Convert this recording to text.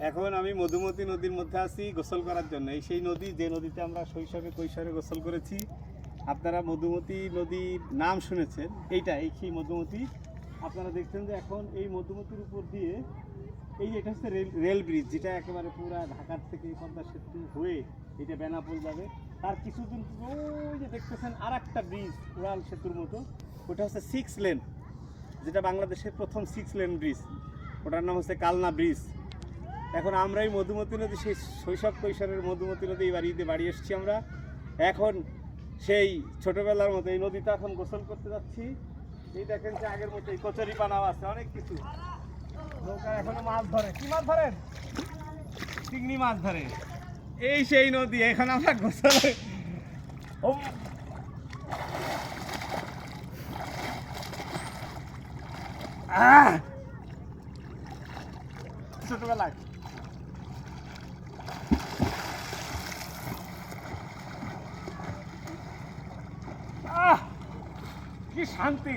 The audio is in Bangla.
এখন আমি মধুমতি নদীর মধ্যে আছি গোসল করার জন্য। এই সেই নদী যে নদীতে আমরা শৈশবে কৈশোরে গোসল করেছি। আপনারা মধুমতি নদীর নাম শুনেছেন, এই সেই মধুমতি। আপনারা দেখছেন যে এখন এই মধুমতির উপর দিয়ে এই যে এটা হচ্ছে রেল ব্রিজ, যেটা একেবারে পুরা ঢাকার থেকে পদ্মা সেতু হয়ে এটা বেনাপোল যাবে। তার কিছুদিন ওই যে দেখতেছেন আর একটা ব্রিজ উড়াল সেতুর মতো, ওটা হচ্ছে 6 লেন, যেটা বাংলাদেশের প্রথম 6 লেন ব্রিজ। ওটার নাম হচ্ছে কালনা ব্রিজ। এখন আমরা এই মধুমতি নদী, সেই শৈশব কৈশোরের মধুমতি নদী এই বাড়িতে বাড়ি এসেছি আমরা। এখন সেই ছোটোবেলার মতো এই নদীতে এখন গোসল করতে যাচ্ছি। এই দেখেন যে আগের মতো এই কচুরি পানাও আছে, অনেক কিছু। নৌকা এখনো মাছ ধরে। কি মাছ ধরেন? চিংড়ি মাছ ধরে। এই সেই নদী, এখন আমরা গোসলে ছোটবেলায় কি শান্তি।